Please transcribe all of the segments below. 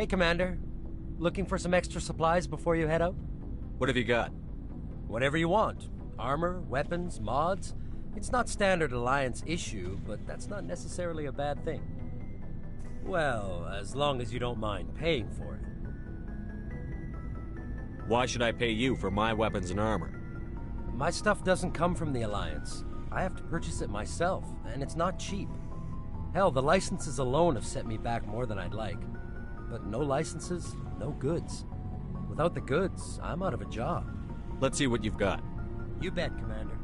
Hey, Commander. Looking for some extra supplies before you head out? What have you got? Whatever you want. Armor, weapons, mods. It's not standard Alliance issue, but that's not necessarily a bad thing. Well, as long as you don't mind paying for it. Why should I pay you for my weapons and armor? My stuff doesn't come from the Alliance. I have to purchase it myself, and it's not cheap. Hell, the licenses alone have set me back more than I'd like. But no licenses, no goods. Without the goods, I'm out of a job. Let's see what you've got. You bet, Commander.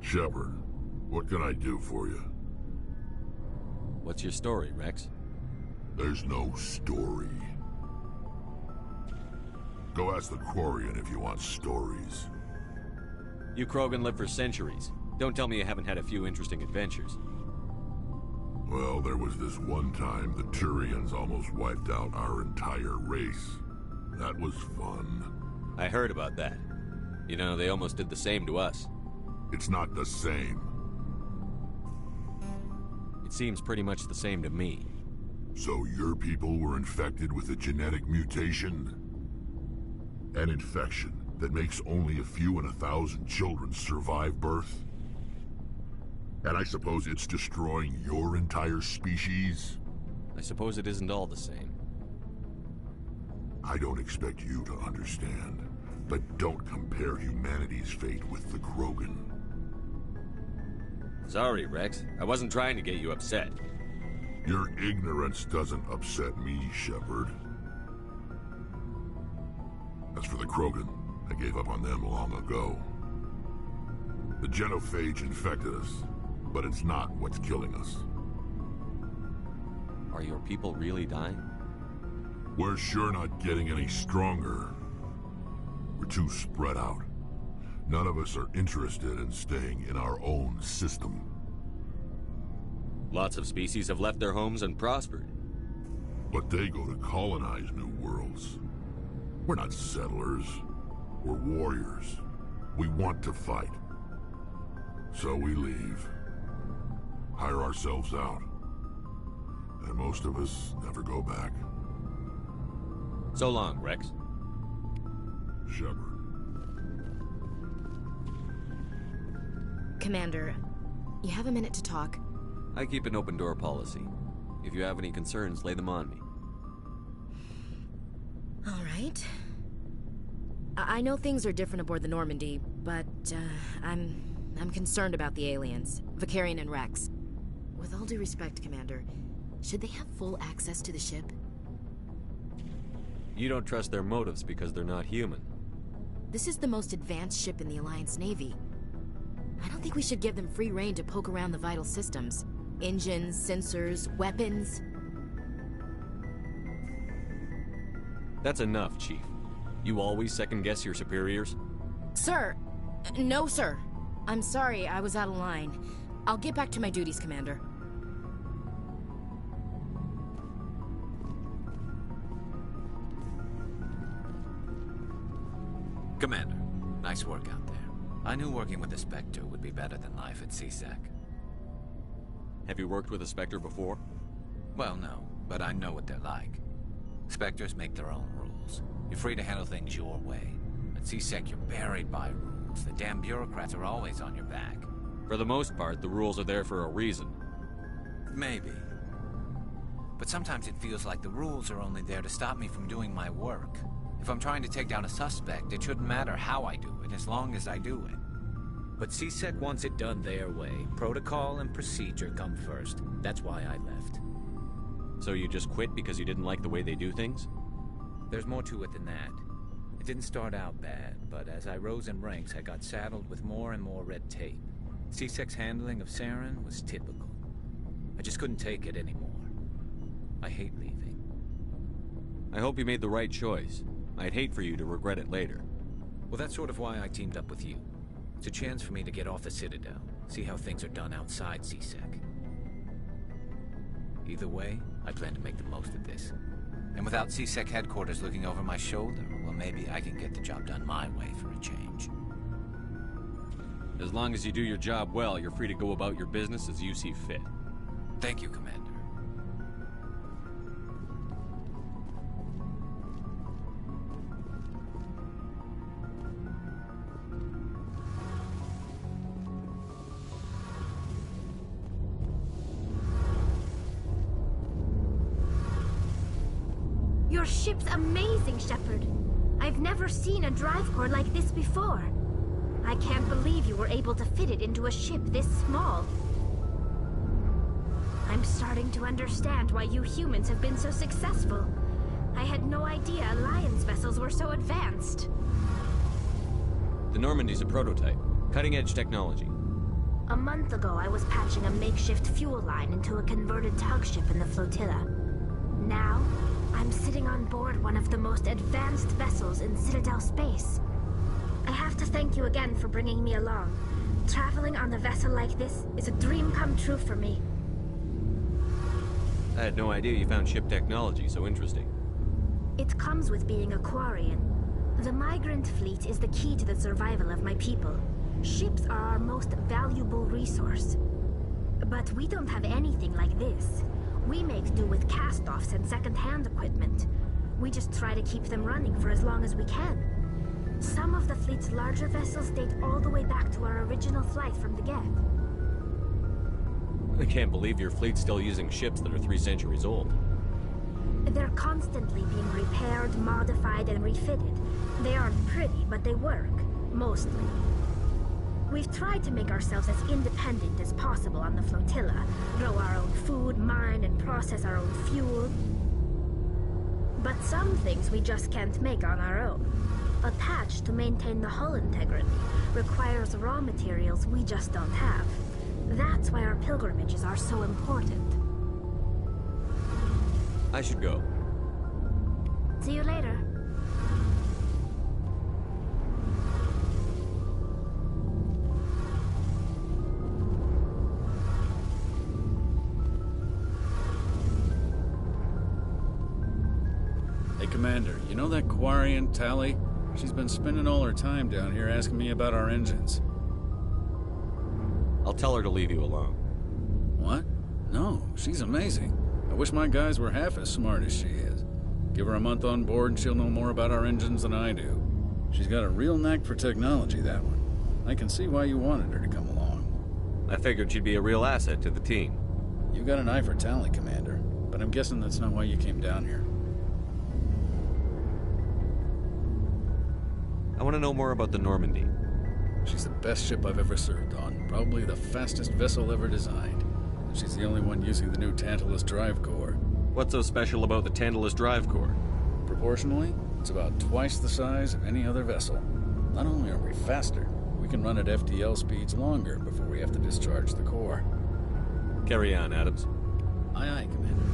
Shepard, what can I do for you? What's your story, Rex? There's no story. Go ask the Quarian if you want stories. You Krogan live for centuries. Don't tell me you haven't had a few interesting adventures. Well, there was this one time the Turians almost wiped out our entire race. That was fun. I heard about that. You know, they almost did the same to us. It's not the same. It seems pretty much the same to me. So your people were infected with a genetic mutation? An infection that makes only a few in 1,000 children survive birth? And I suppose it's destroying your entire species? I suppose it isn't all the same. I don't expect you to understand, but don't compare humanity's fate with the Krogan. Sorry, Rex. I wasn't trying to get you upset. Your ignorance doesn't upset me, Shepard. As for the Krogan, I gave up on them long ago. The genophage infected us, but it's not what's killing us. Are your people really dying? We're sure not getting any stronger. We're too spread out. None of us are interested in staying in our own system. Lots of species have left their homes and prospered. But they go to colonize new worlds. We're not settlers. We're warriors. We want to fight. So we leave. Hire ourselves out. And most of us never go back. So long, Rex. Shepard. Commander, you have a minute to talk? I keep an open door policy. If you have any concerns, lay them on me. All right. I know things are different aboard the Normandy, but I'm concerned about the aliens, Vakarian and Rex. With all due respect, Commander, should they have full access to the ship? You don't trust their motives because they're not human. This is the most advanced ship in the Alliance Navy. I don't think we should give them free rein to poke around the vital systems. Engines, sensors, weapons. That's enough, Chief. You always second-guess your superiors? Sir! No, sir. I'm sorry, I was out of line. I'll get back to my duties, Commander. Commander, nice work out there. I knew working with the Spectre would be better than life at CSEC. Have you worked with a Spectre before? Well, no, but I know what they're like. Spectres make their own rules. You're free to handle things your way. At CSEC, you're buried by rules. The damn bureaucrats are always on your back. For the most part, the rules are there for a reason. Maybe. But sometimes it feels like the rules are only there to stop me from doing my work. If I'm trying to take down a suspect, it shouldn't matter how I do it, as long as I do it. But CSEC wants it done their way. Protocol and procedure come first. That's why I left. So you just quit because you didn't like the way they do things? There's more to it than that. It didn't start out bad, but as I rose in ranks, I got saddled with more and more red tape. CSEC's handling of Saren was typical. I just couldn't take it anymore. I hate leaving. I hope you made the right choice. I'd hate for you to regret it later. Well, that's sort of why I teamed up with you. It's a chance for me to get off the Citadel, see how things are done outside CSEC. Either way, I plan to make the most of this. And without CSEC headquarters looking over my shoulder, well, maybe I can get the job done my way for a change. As long as you do your job well, you're free to go about your business as you see fit. Thank you, Commander. Your ship's amazing, Shepard. I've never seen a drive core like this before. I can't believe you were able to fit it into a ship this small. I'm starting to understand why you humans have been so successful. I had no idea Alliance vessels were so advanced. The Normandy's a prototype. Cutting-edge technology. A month ago, I was patching a makeshift fuel line into a converted tug ship in the flotilla. Now, I'm sitting on board one of the most advanced vessels in Citadel space. I have to thank you again for bringing me along. Traveling on a vessel like this is a dream come true for me. I had no idea you found ship technology so interesting. It comes with being a Quarian. The migrant fleet is the key to the survival of my people. Ships are our most valuable resource. But we don't have anything like this. We make do with cast-offs and second-hand equipment. We just try to keep them running for as long as we can. Some of the fleet's larger vessels date all the way back to our original flight from the Geth. I can't believe your fleet's still using ships that are 3 centuries old. They're constantly being repaired, modified, and refitted. They aren't pretty, but they work. Mostly. We've tried to make ourselves as independent as possible on the flotilla. Grow our own food, mine, and process our own fuel. But some things we just can't make on our own. A patch to maintain the hull integrity requires raw materials we just don't have. That's why our pilgrimages are so important. I should go. See you later. Hey, Commander, you know that Quarian, Tali? She's been spending all her time down here asking me about our engines. I'll tell her to leave you alone. What? No, she's amazing. I wish my guys were half as smart as she is. Give her a month on board and she'll know more about our engines than I do. She's got a real knack for technology, that one. I can see why you wanted her to come along. I figured she'd be a real asset to the team. You got an eye for Tali, Commander, but I'm guessing that's not why you came down here. I want to know more about the Normandy. She's the best ship I've ever served on. Probably the fastest vessel ever designed. And she's the only one using the new Tantalus drive core. What's so special about the Tantalus drive core? Proportionally, it's about twice the size of any other vessel. Not only are we faster, we can run at FTL speeds longer before we have to discharge the core. Carry on, Adams. Aye, aye, Commander.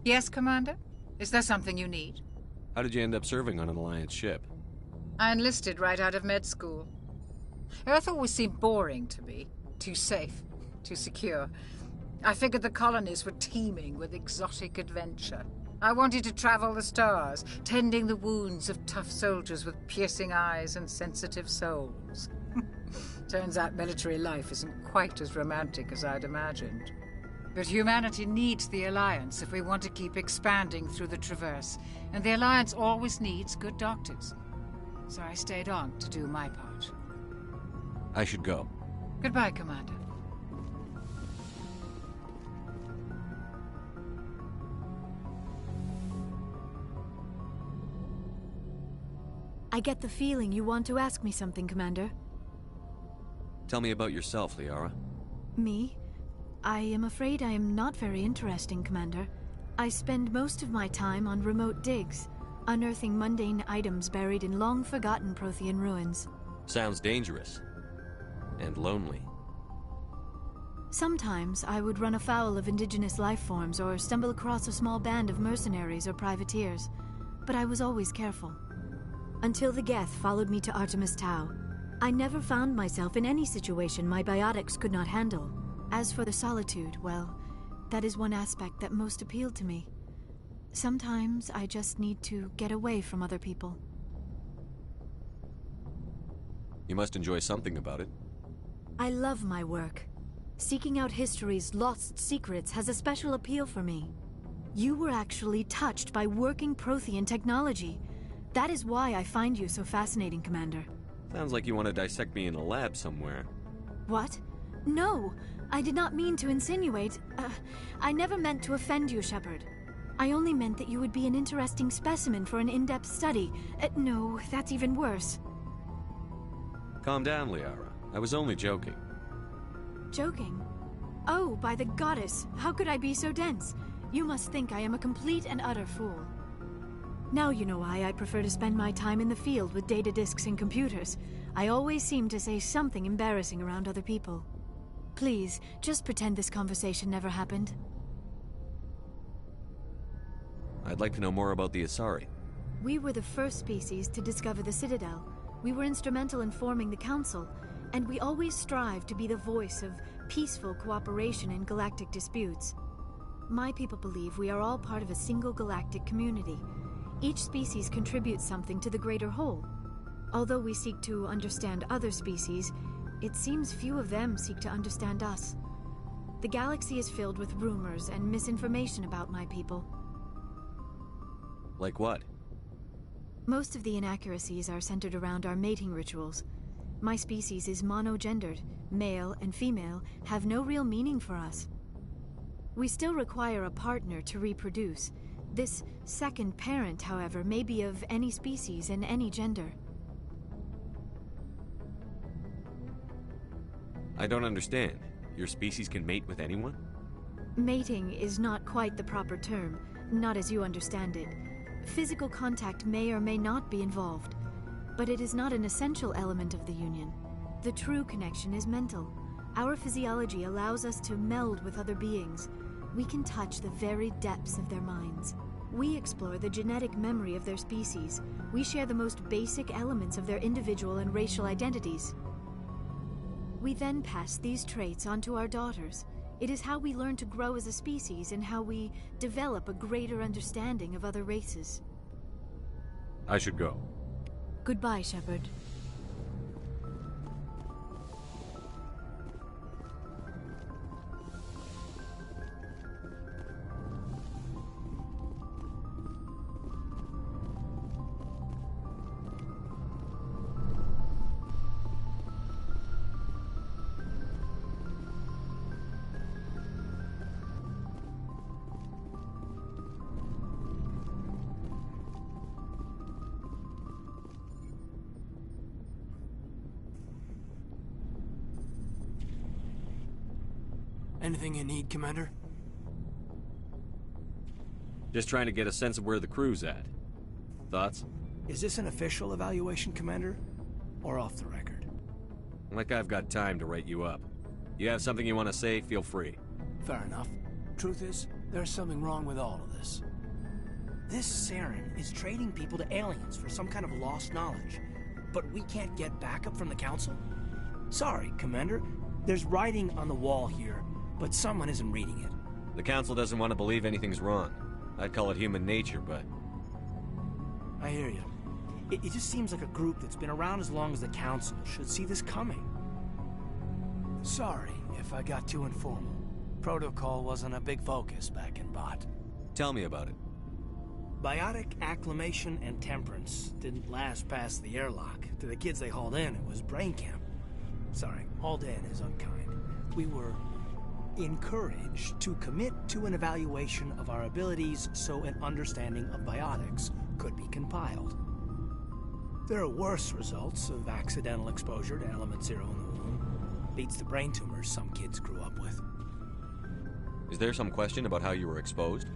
Yes, Commander? Is there something you need? How did you end up serving on an Alliance ship? I enlisted right out of med school. Earth always seemed boring to me. Too safe, too secure. I figured the colonies were teeming with exotic adventure. I wanted to travel the stars, tending the wounds of tough soldiers with piercing eyes and sensitive souls. Turns out military life isn't quite as romantic as I'd imagined. But humanity needs the Alliance if we want to keep expanding through the Traverse, and the Alliance always needs good doctors. So I stayed on to do my part. I should go. Goodbye, Commander. I get the feeling you want to ask me something, Commander. Tell me about yourself, Liara. Me? I am afraid I am not very interesting, Commander. I spend most of my time on remote digs, unearthing mundane items buried in long-forgotten Prothean ruins. Sounds dangerous. And lonely. Sometimes I would run afoul of indigenous life forms or stumble across a small band of mercenaries or privateers, but I was always careful. Until the Geth followed me to Artemis Tau, I never found myself in any situation my biotics could not handle. As for the solitude, well, that is one aspect that most appealed to me. Sometimes I just need to get away from other people. You must enjoy something about it. I love my work. Seeking out history's lost secrets has a special appeal for me. You were actually touched by working Prothean technology. That is why I find you so fascinating, Commander. Sounds like you want to dissect me in a lab somewhere. What? No! I did not mean to insinuate. I never meant to offend you, Shepard. I only meant that you would be an interesting specimen for an in-depth study. No, that's even worse. Calm down, Liara. I was only joking. Joking? Oh, by the goddess, how could I be so dense? You must think I am a complete and utter fool. Now you know why I prefer to spend my time in the field with data disks and computers. I always seem to say something embarrassing around other people. Please, just pretend this conversation never happened. I'd like to know more about the Asari. We were the first species to discover the Citadel. We were instrumental in forming the Council, and we always strive to be the voice of peaceful cooperation in galactic disputes. My people believe we are all part of a single galactic community. Each species contributes something to the greater whole. Although we seek to understand other species, it seems few of them seek to understand us. The galaxy is filled with rumors and misinformation about my people. Like what? Most of the inaccuracies are centered around our mating rituals. My species is monogendered. Male and female have no real meaning for us. We still require a partner to reproduce. This second parent, however, may be of any species and any gender. I don't understand. Your species can mate with anyone? Mating is not quite the proper term, not as you understand it. Physical contact may or may not be involved, but it is not an essential element of the union. The true connection is mental. Our physiology allows us to meld with other beings. We can touch the very depths of their minds. We explore the genetic memory of their species. We share the most basic elements of their individual and racial identities. We then pass these traits on to our daughters. It is how we learn to grow as a species and how we develop a greater understanding of other races. I should go. Goodbye, Shepard. Anything you need, Commander? Just trying to get a sense of where the crew's at. Thoughts? Is this an official evaluation, Commander? Or off the record? Like I've got time to write you up. You have something you want to say, feel free. Fair enough. Truth is, there's something wrong with all of this. This Saren is trading people to aliens for some kind of lost knowledge. But we can't get backup from the Council? Sorry, Commander. There's writing on the wall here, but someone isn't reading it. The Council doesn't want to believe anything's wrong. I'd call it human nature, but... I hear you. It just seems like a group that's been around as long as the Council should see this coming. Sorry if I got too informal. Protocol wasn't a big focus back in Bot. Tell me about it. Biotic acclimation and temperance didn't last past the airlock. To the kids they hauled in, it was brain camp. Sorry, hauled in is unkind. We were encouraged to commit to an evaluation of our abilities so an understanding of biotics could be compiled. There are worse results of accidental exposure to Element Zero in the womb. Beats the brain tumors some kids grew up with. Is there some question about how you were exposed?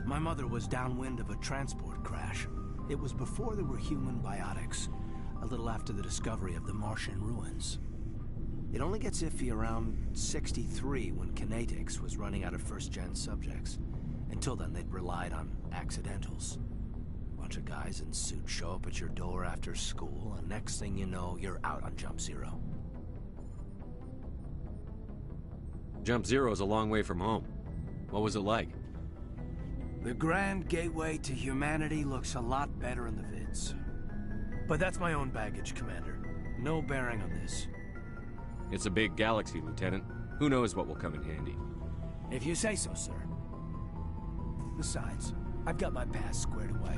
My mother was downwind of a transport crash. It was before there were human biotics, a little after the discovery of the Martian ruins. It only gets iffy around 63 when Kinetics was running out of first-gen subjects. Until then, they'd relied on accidentals. Bunch of guys in suits show up at your door after school, and next thing you know, you're out on Jump Zero. Jump Zero's a long way from home. What was it like? The grand gateway to humanity looks a lot better in the vids. But that's my own baggage, Commander. No bearing on this. It's a big galaxy, Lieutenant. Who knows what will come in handy? If you say so, sir. Besides, I've got my past squared away.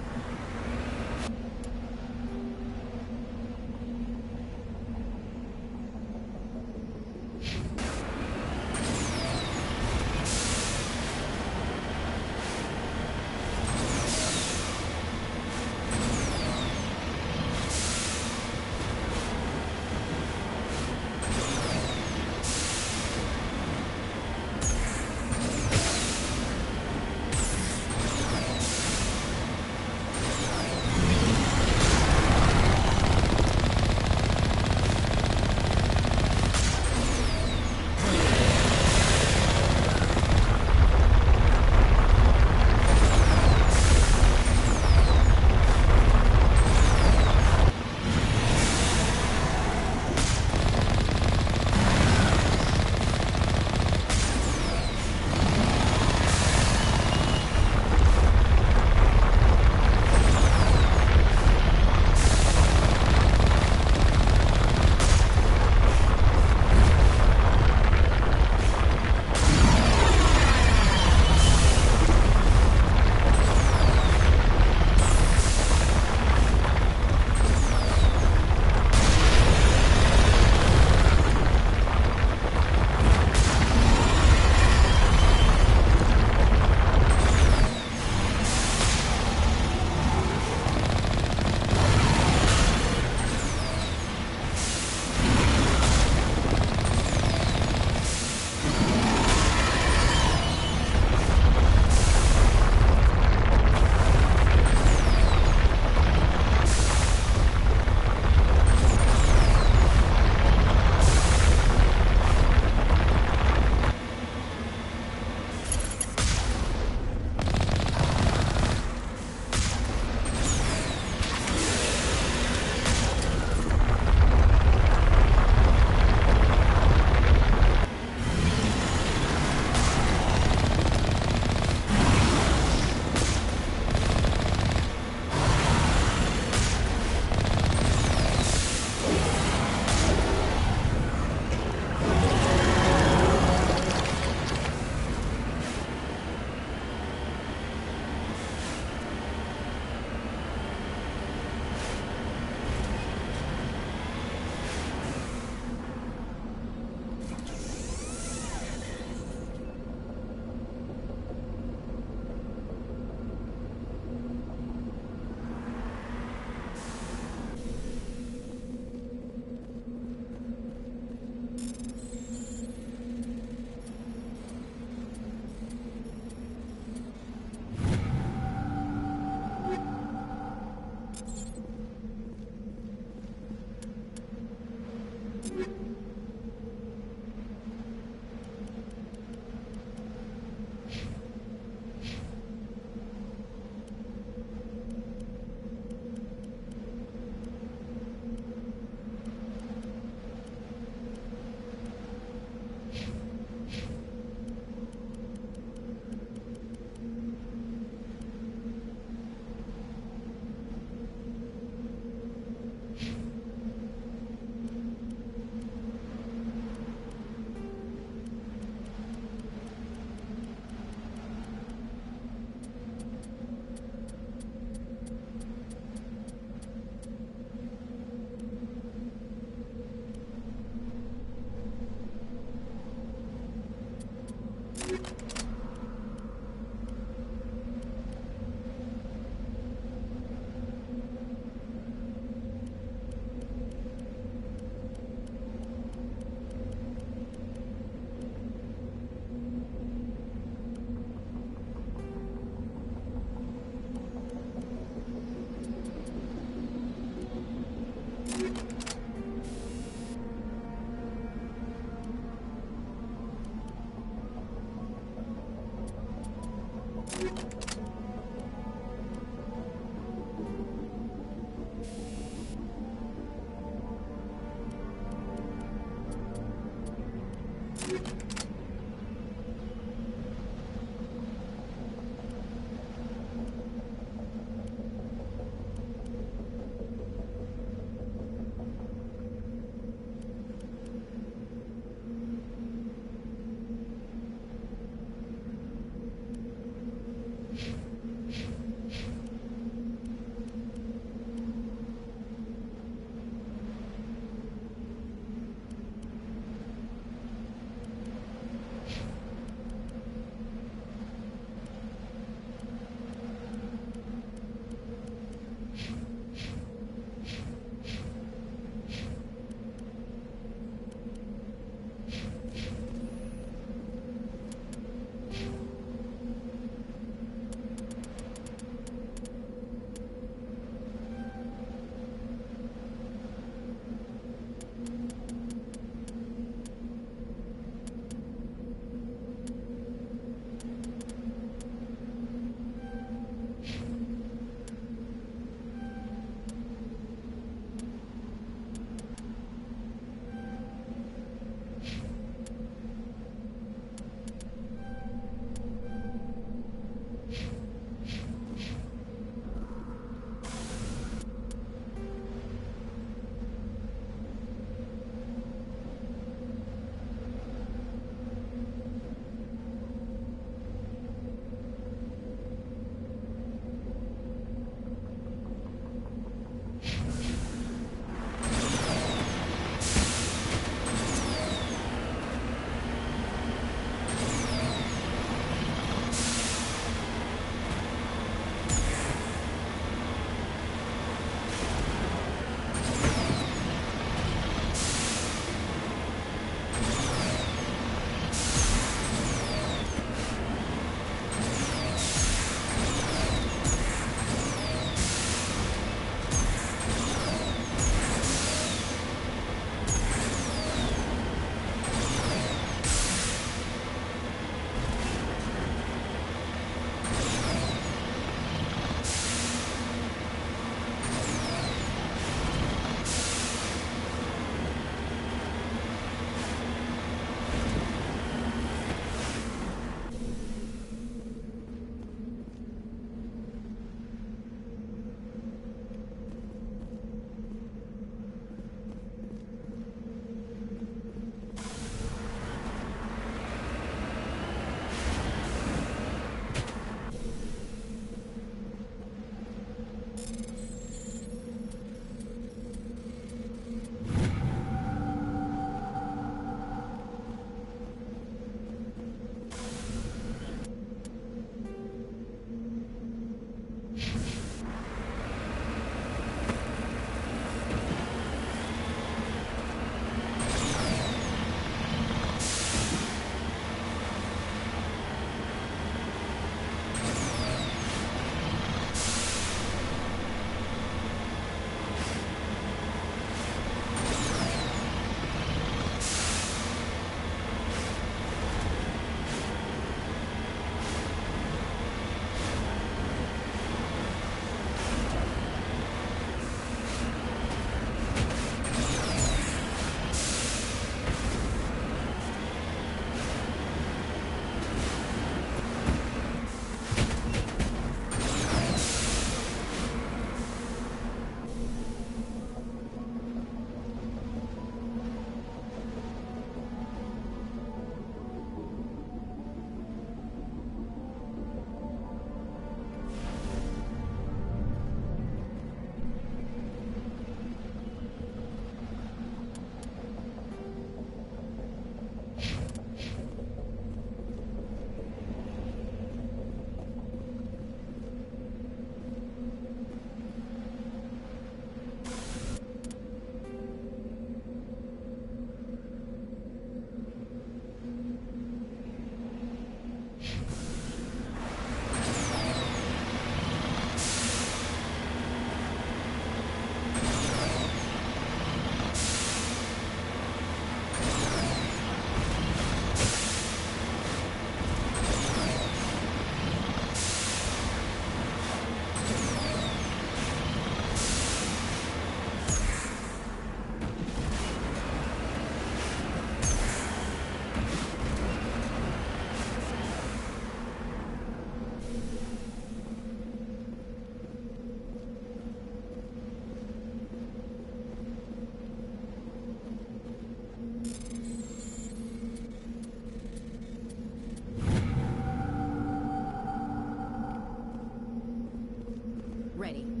Ready.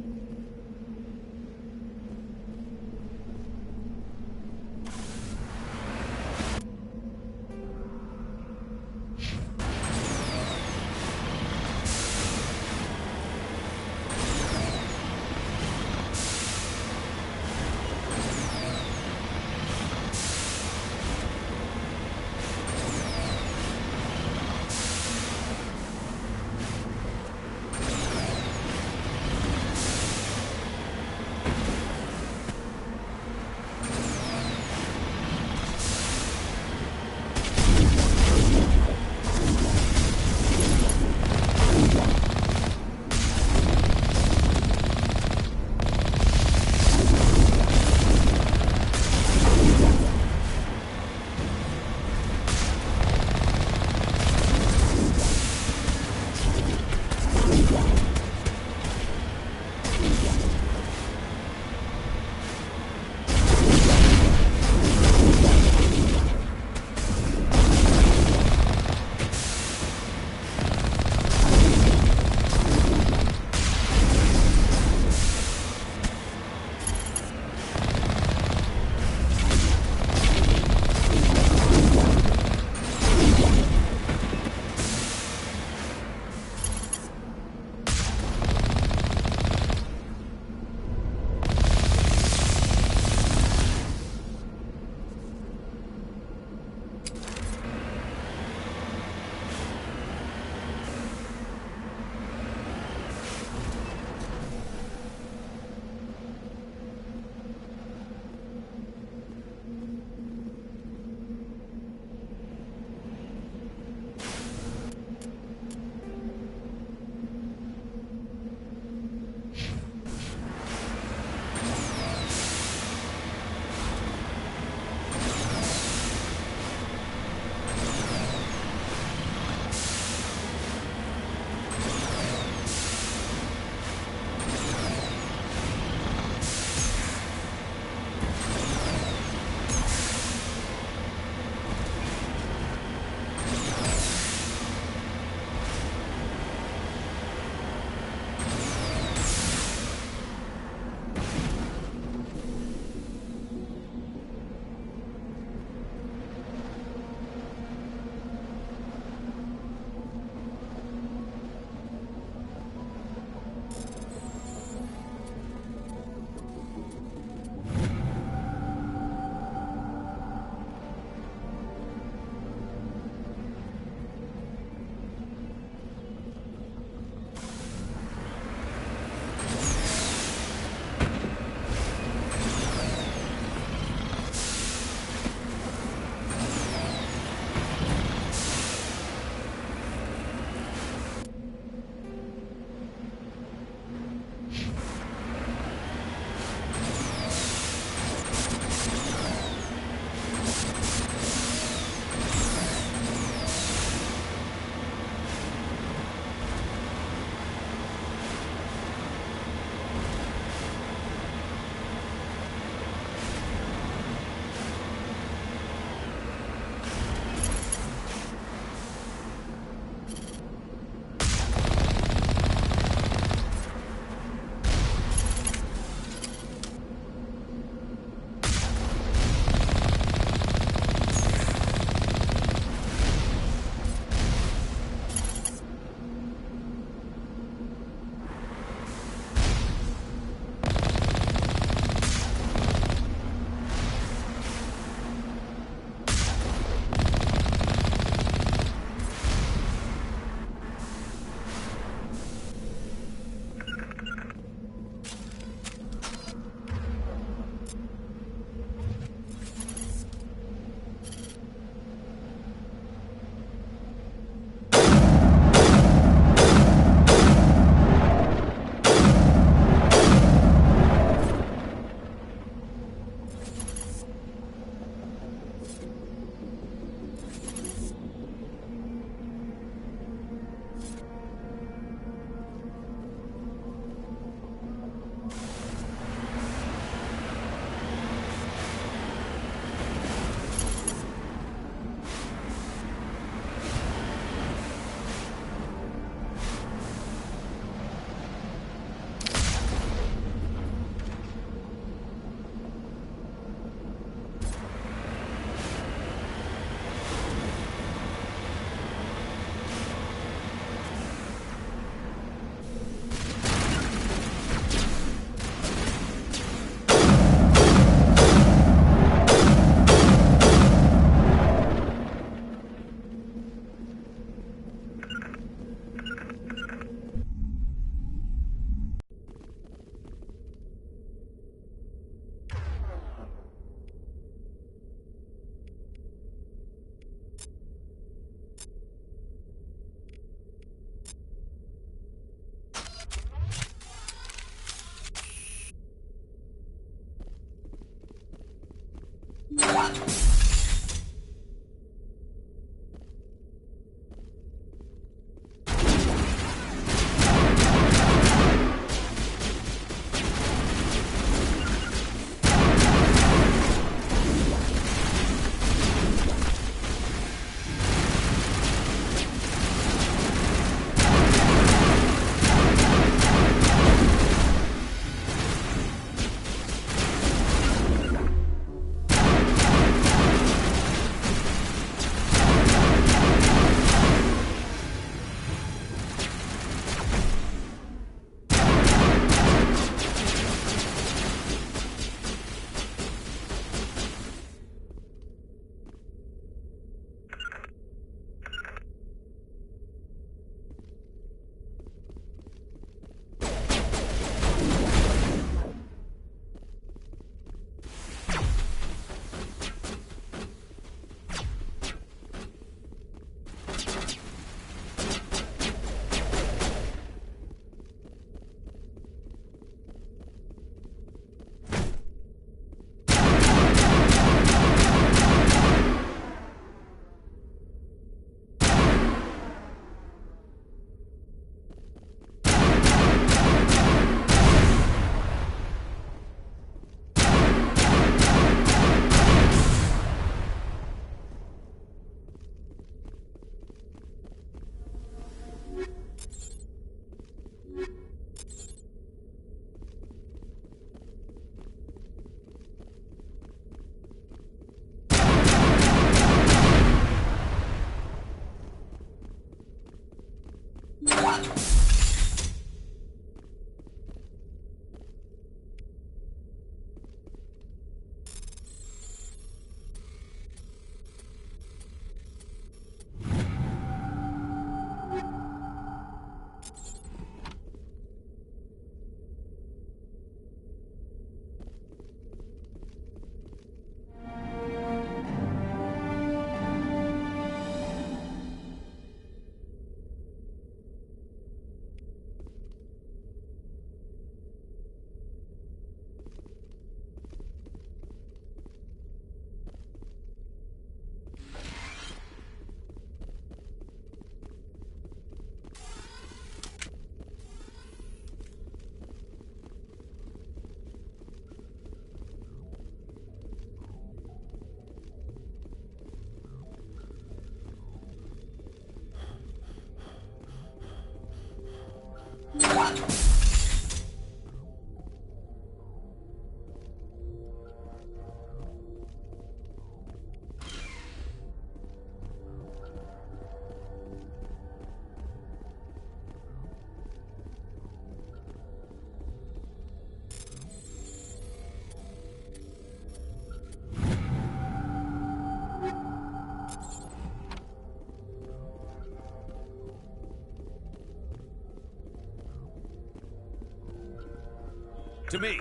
To me!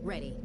Ready.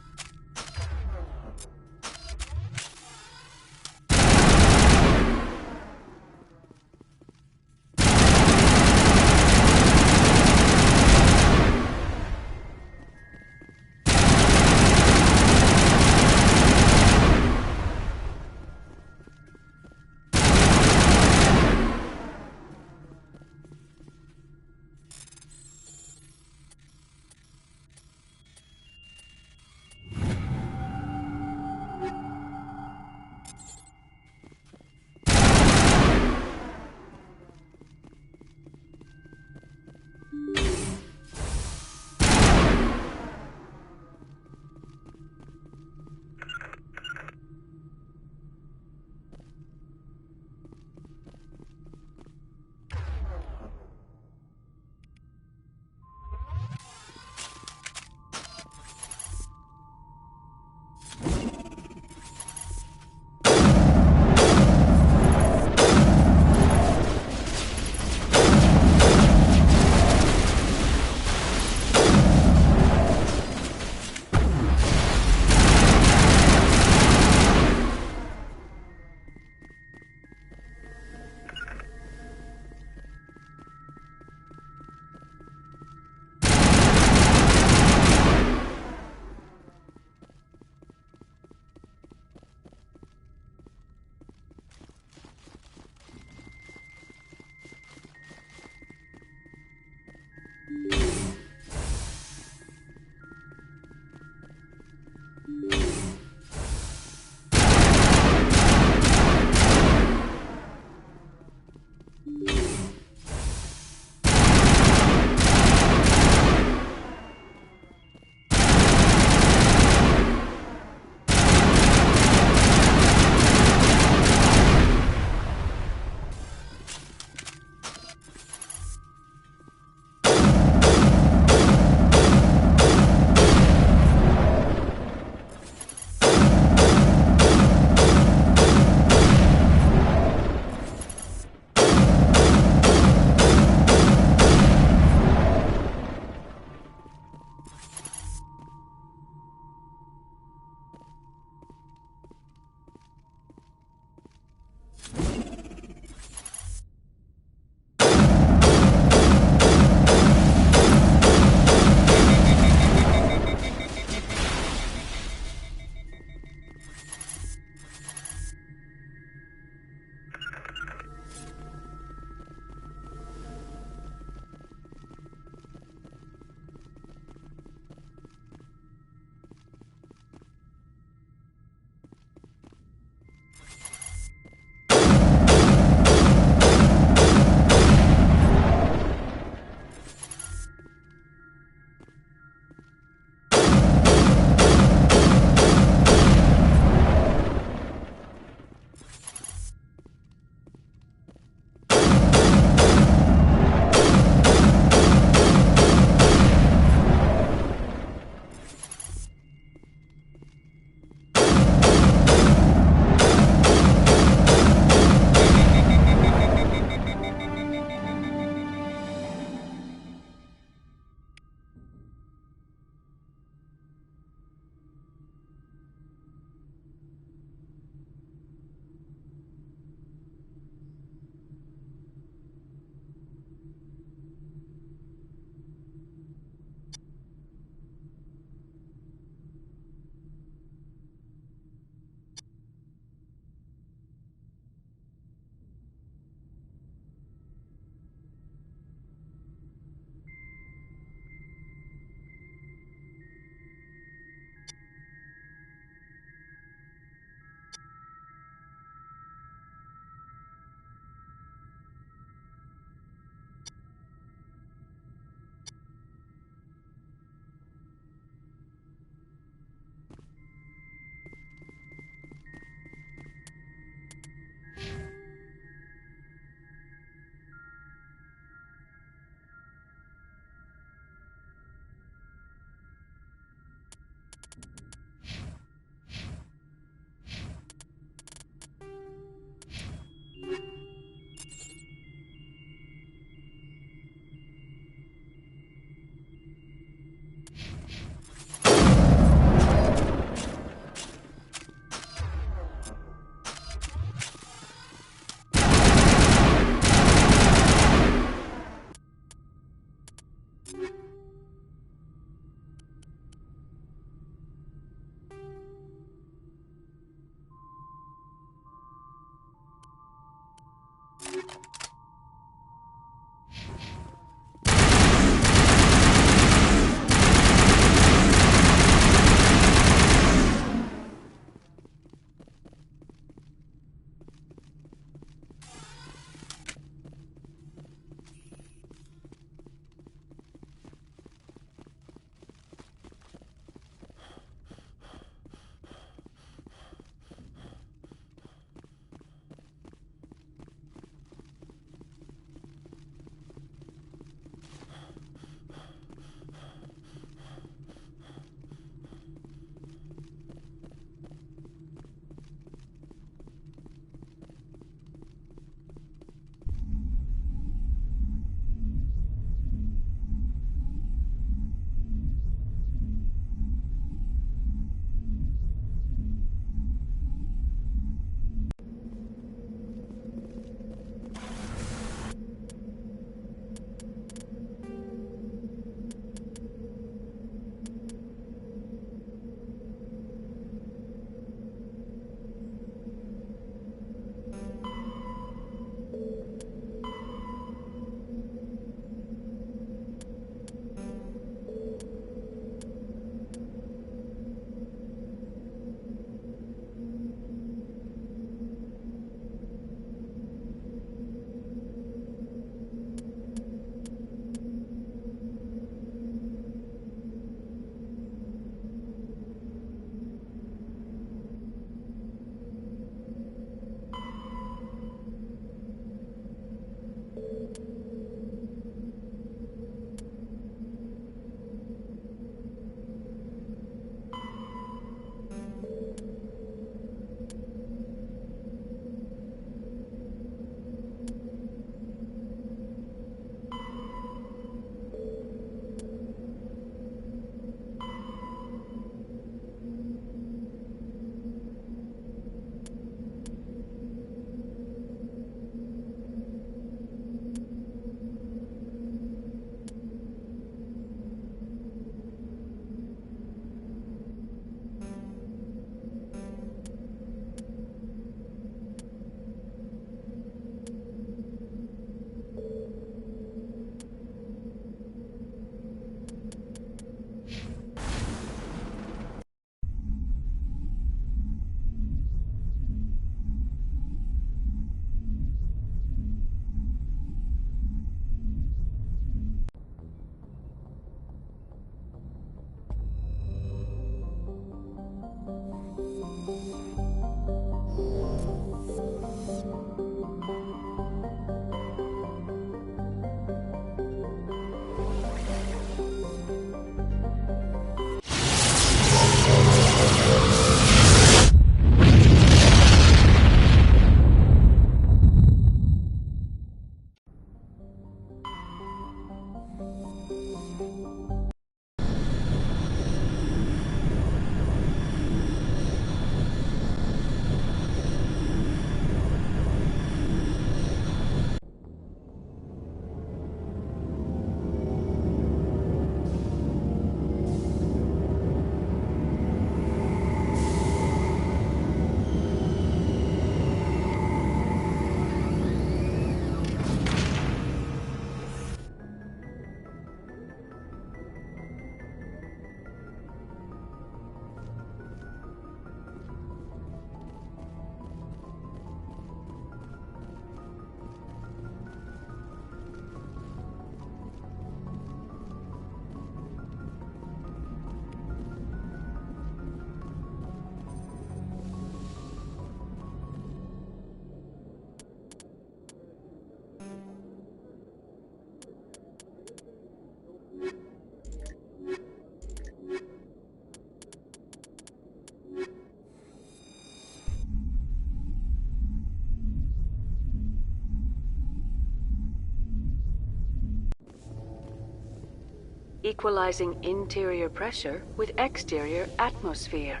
Equalizing interior pressure with exterior atmosphere.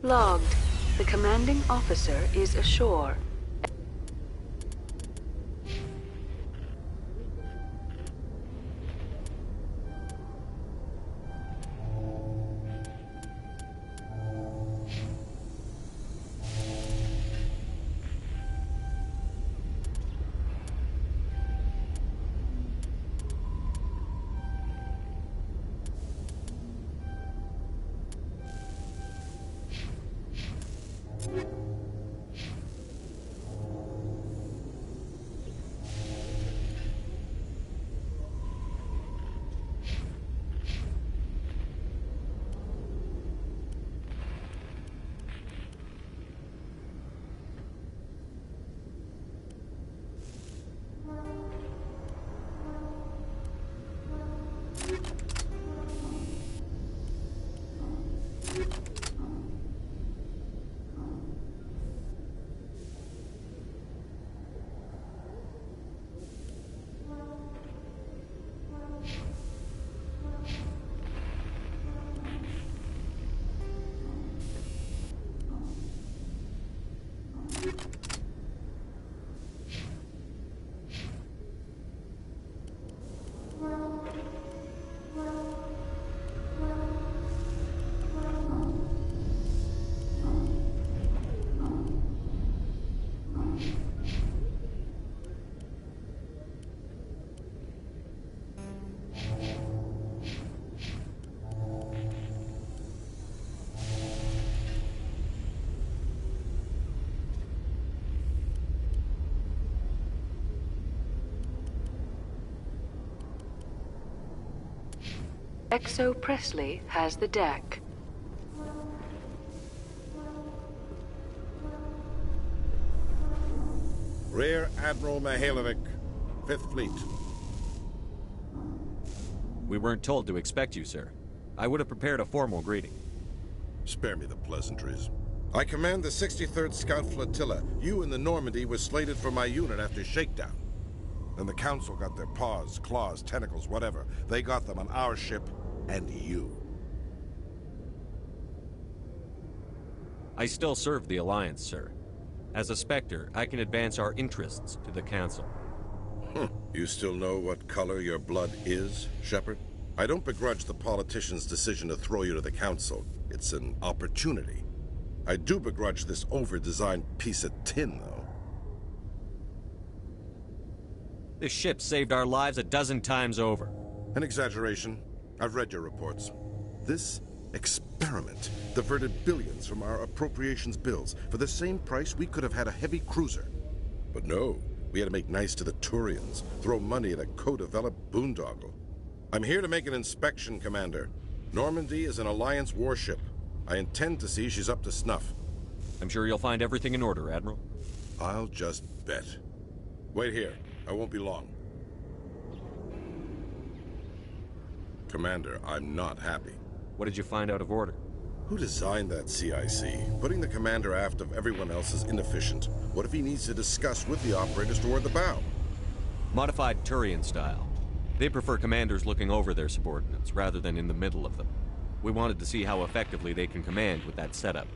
Logged. The commanding officer is ashore. Exo Presley has the deck. Rear Admiral Mihailovic, 5th Fleet. We weren't told to expect you, sir. I would have prepared a formal greeting. Spare me the pleasantries. I command the 63rd Scout Flotilla. You and the Normandy were slated for my unit after shakedown. Then the Council got their paws, claws, tentacles, whatever. They got them on our ship and you. I still serve the Alliance, sir. As a Spectre, I can advance our interests to the Council. You still know what color your blood is, Shepard? I don't begrudge the politician's decision to throw you to the Council. It's an opportunity. I do begrudge this over-designed piece of tin, though. This ship saved our lives a dozen times over. An exaggeration. I've read your reports. This experiment diverted billions from our appropriations bills. For the same price, we could have had a heavy cruiser. But no, we had to make nice to the Turians, throw money at a co-developed boondoggle. I'm here to make an inspection, Commander. Normandy is an Alliance warship. I intend to see she's up to snuff. I'm sure you'll find everything in order, Admiral. I'll just bet. Wait here. I won't be long. Commander, I'm not happy. What did you find out of order? Who designed that CIC? Putting the commander aft of everyone else is inefficient. What if he needs to discuss with the operators toward the bow? Modified Turian style. They prefer commanders looking over their subordinates, rather than in the middle of them. We wanted to see how effectively they can command with that setup.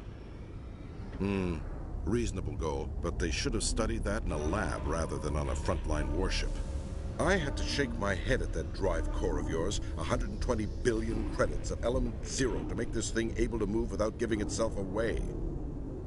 Reasonable goal, but they should have studied that in a lab rather than on a frontline warship. I had to shake my head at that drive core of yours. 120 billion credits at element 0 to make this thing able to move without giving itself away.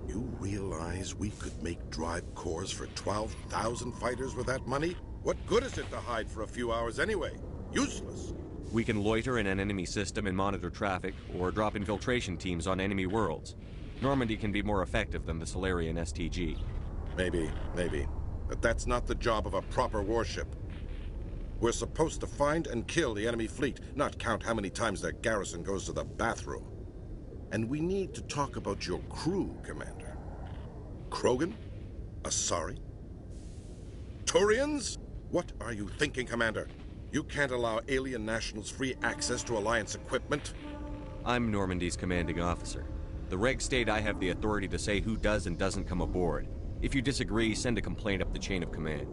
You realize we could make drive cores for 12,000 fighters with that money? What good is it to hide for a few hours anyway? Useless. We can loiter in an enemy system and monitor traffic, or drop infiltration teams on enemy worlds. Normandy can be more effective than the Solarian STG. Maybe. But that's not the job of a proper warship. We're supposed to find and kill the enemy fleet, not count how many times their garrison goes to the bathroom. And we need to talk about your crew, Commander. Krogan? Asari? Turians? What are you thinking, Commander? You can't allow alien nationals free access to Alliance equipment? I'm Normandy's commanding officer. The regs state I have the authority to say who does and doesn't come aboard. If you disagree, send a complaint up the chain of command.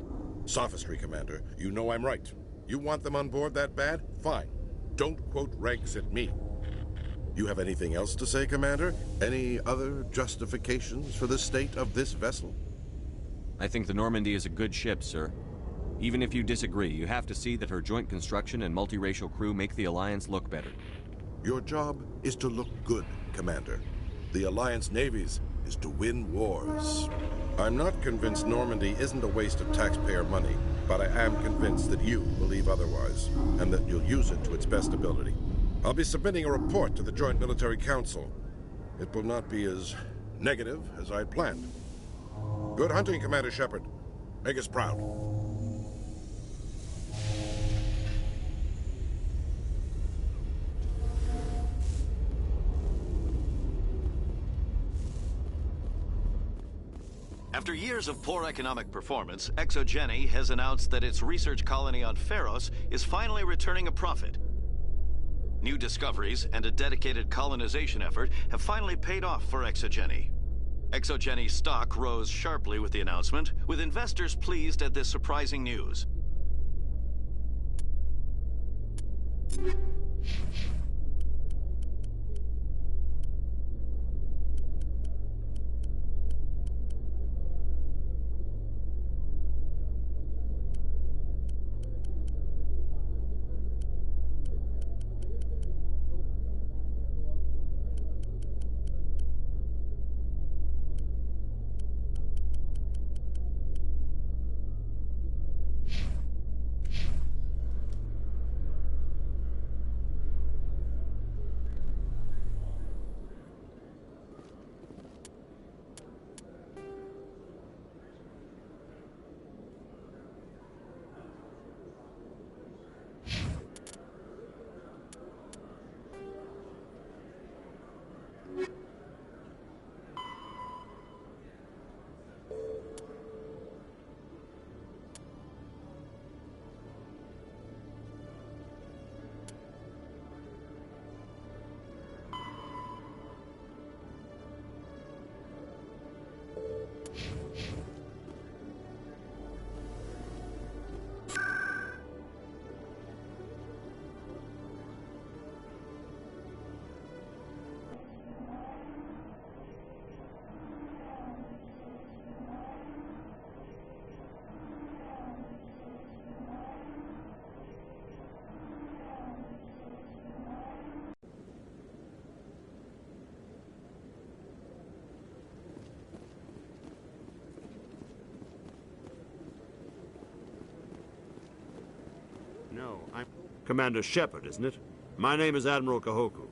Sophistry, Commander. You know I'm right. You want them on board that bad? Fine. Don't quote regs at me. You have anything else to say, Commander? Any other justifications for the state of this vessel? I think the Normandy is a good ship, sir. Even if you disagree, you have to see that her joint construction and multiracial crew make the Alliance look better. Your job is to look good, Commander. The Alliance navies is to win wars. I'm not convinced Normandy isn't a waste of taxpayer money, but I am convinced that you believe otherwise, and that you'll use it to its best ability. I'll be submitting a report to the Joint Military Council. It will not be as negative as I'd planned. Good hunting, Commander Shepard. Make us proud. After years of poor economic performance, ExoGeni has announced that its research colony on Feros is finally returning a profit. New discoveries and a dedicated colonization effort have finally paid off for ExoGeni. ExoGeni's stock rose sharply with the announcement, with investors pleased at this surprising news. No, I'm... Commander Shepard, isn't it? My name is Admiral Kahoku.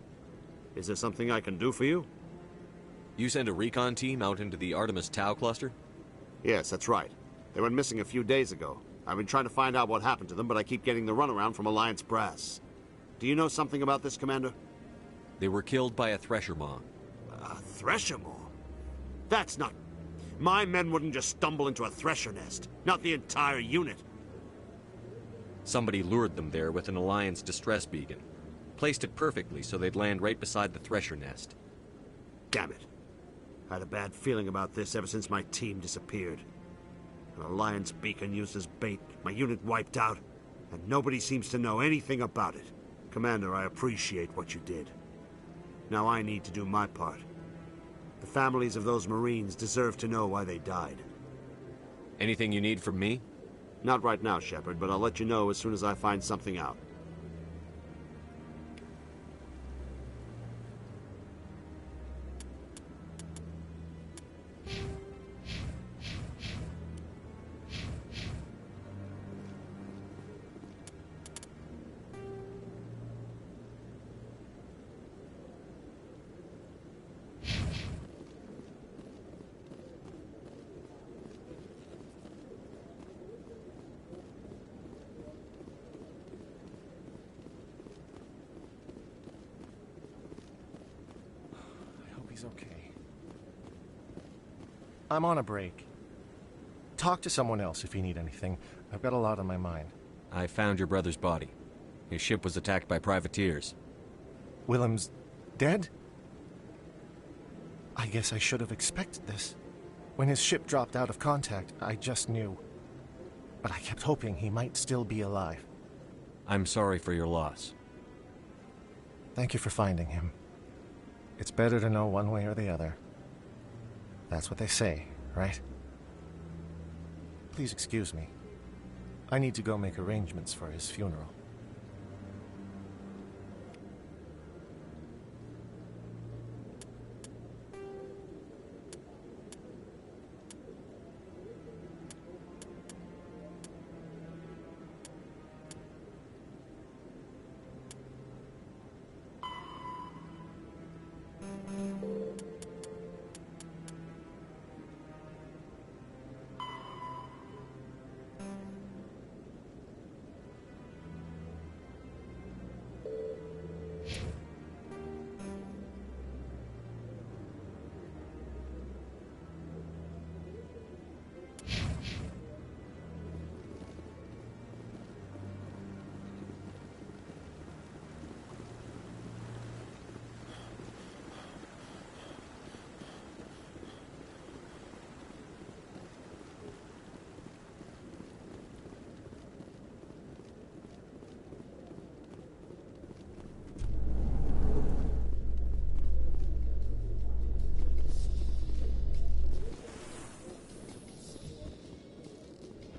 Is there something I can do for you? You sent a recon team out into the Artemis Tau cluster? Yes, that's right. They went missing a few days ago. I've been trying to find out what happened to them, but I keep getting the runaround from Alliance brass. Do you know something about this, Commander? They were killed by a Thresher Maw. A Thresher Maw? That's not... My men wouldn't just stumble into a Thresher nest. Not the entire unit. Somebody lured them there with an Alliance distress beacon. Placed it perfectly so they'd land right beside the Thresher nest. Damn it. I had a bad feeling about this ever since my team disappeared. An Alliance beacon used as bait, my unit wiped out, and nobody seems to know anything about it. Commander, I appreciate what you did. Now I need to do my part. The families of those Marines deserve to know why they died. Anything you need from me? Not right now, Shepard, but I'll let you know as soon as I find something out. Okay. I'm on a break. Talk to someone else if you need anything. I've got a lot on my mind. I found your brother's body. His ship was attacked by privateers. Willem's dead? I guess I should have expected this. When his ship dropped out of contact, I just knew. But I kept hoping he might still be alive. I'm sorry for your loss. Thank you for finding him. It's better to know one way or the other. That's what they say, right? Please excuse me. I need to go make arrangements for his funeral.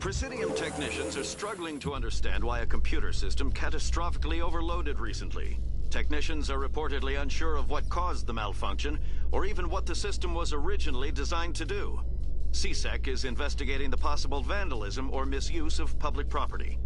Presidium technicians are struggling to understand why a computer system catastrophically overloaded recently. Technicians are reportedly unsure of what caused the malfunction, or even what the system was originally designed to do. CSEC is investigating the possible vandalism or misuse of public property.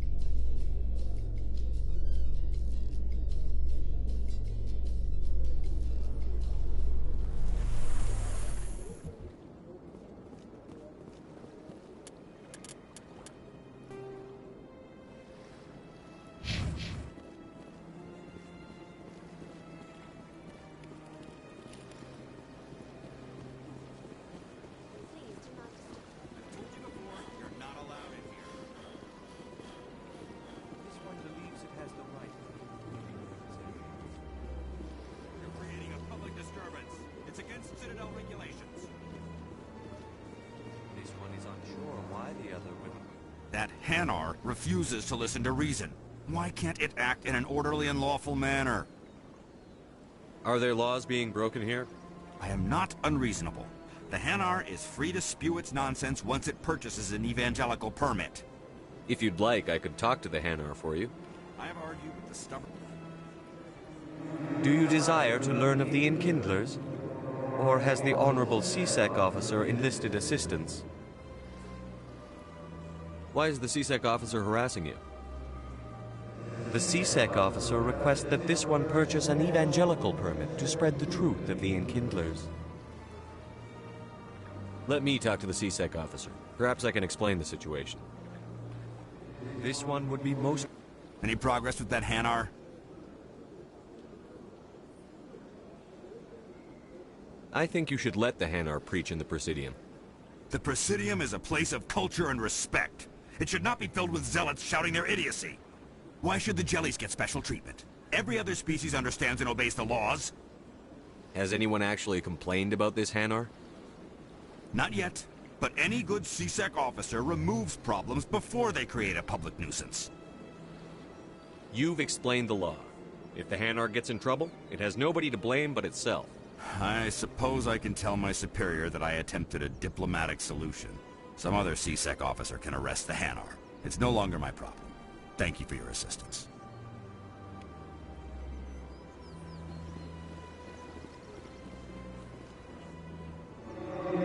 That Hanar refuses to listen to reason. Why can't it act in an orderly and lawful manner? Are there laws being broken here? I am not unreasonable. The Hanar is free to spew its nonsense once it purchases an evangelical permit. If you'd like, I could talk to the Hanar for you. I have argued with the stubborn... Do you desire to learn of the Enkindlers? Or has the Honorable CSEC officer enlisted assistance? Why is the CSEC officer harassing you? The CSEC officer requests that this one purchase an evangelical permit to spread the truth of the Enkindlers. Let me talk to the CSEC officer. Perhaps I can explain the situation. This one would be most... Any progress with that Hanar? I think you should let the Hanar preach in the Presidium. The Presidium is a place of culture and respect. It should not be filled with zealots shouting their idiocy. Why should the jellies get special treatment? Every other species understands and obeys the laws. Has anyone actually complained about this Hanar? Not yet, but any good CSEC officer removes problems before they create a public nuisance. You've explained the law. If the Hanar gets in trouble, it has nobody to blame but itself. I suppose I can tell my superior that I attempted a diplomatic solution. Some other CSEC officer can arrest the Hanar. It's no longer my problem. Thank you for your assistance.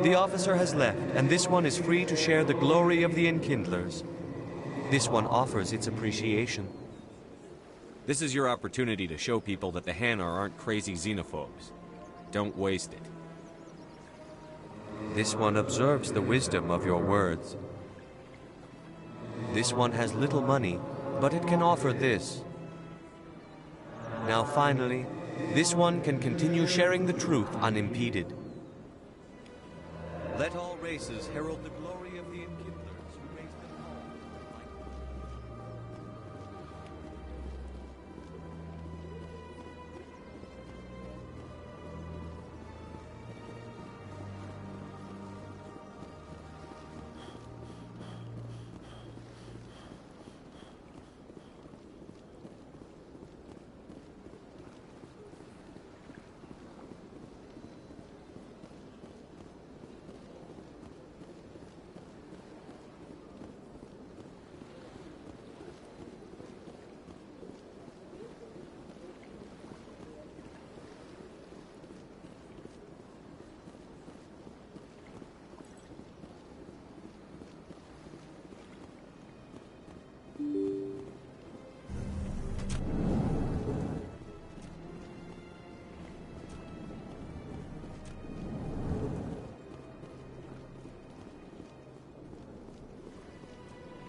The officer has left, and this one is free to share the glory of the Enkindlers. This one offers its appreciation. This is your opportunity to show people that the Hanar aren't crazy xenophobes. Don't waste it. This one observes the wisdom of your words. This one has little money, but it can offer this. Now finally, this one can continue sharing the truth unimpeded. Let all races herald the glory of the Enkindlers who raised them all.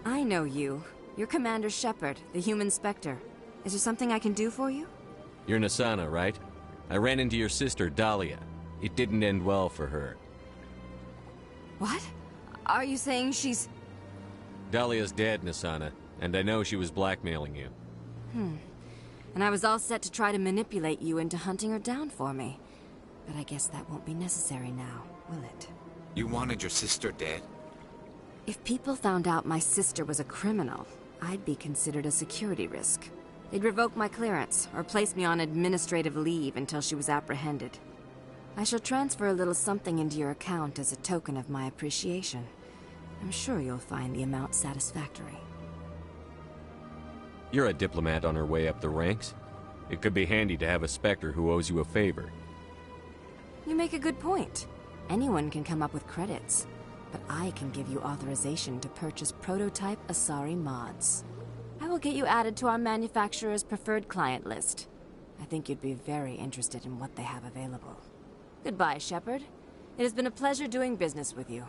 I know you. You're Commander Shepard, the human Spectre. Is there something I can do for you? You're Nassana, right? I ran into your sister, Dahlia. It didn't end well for her. What? Are you saying she's... Dahlia's dead, Nassana, and I know she was blackmailing you. And I was all set to try to manipulate you into hunting her down for me. But I guess that won't be necessary now, will it? You wanted your sister dead? If people found out my sister was a criminal, I'd be considered a security risk. They'd revoke my clearance, or place me on administrative leave until she was apprehended. I shall transfer a little something into your account as a token of my appreciation. I'm sure you'll find the amount satisfactory. You're a diplomat on her way up the ranks. It could be handy to have a Spectre who owes you a favor. You make a good point. Anyone can come up with credits. But I can give you authorization to purchase prototype Asari mods. I will get you added to our manufacturer's preferred client list. I think you'd be very interested in what they have available. Goodbye, Shepard. It has been a pleasure doing business with you.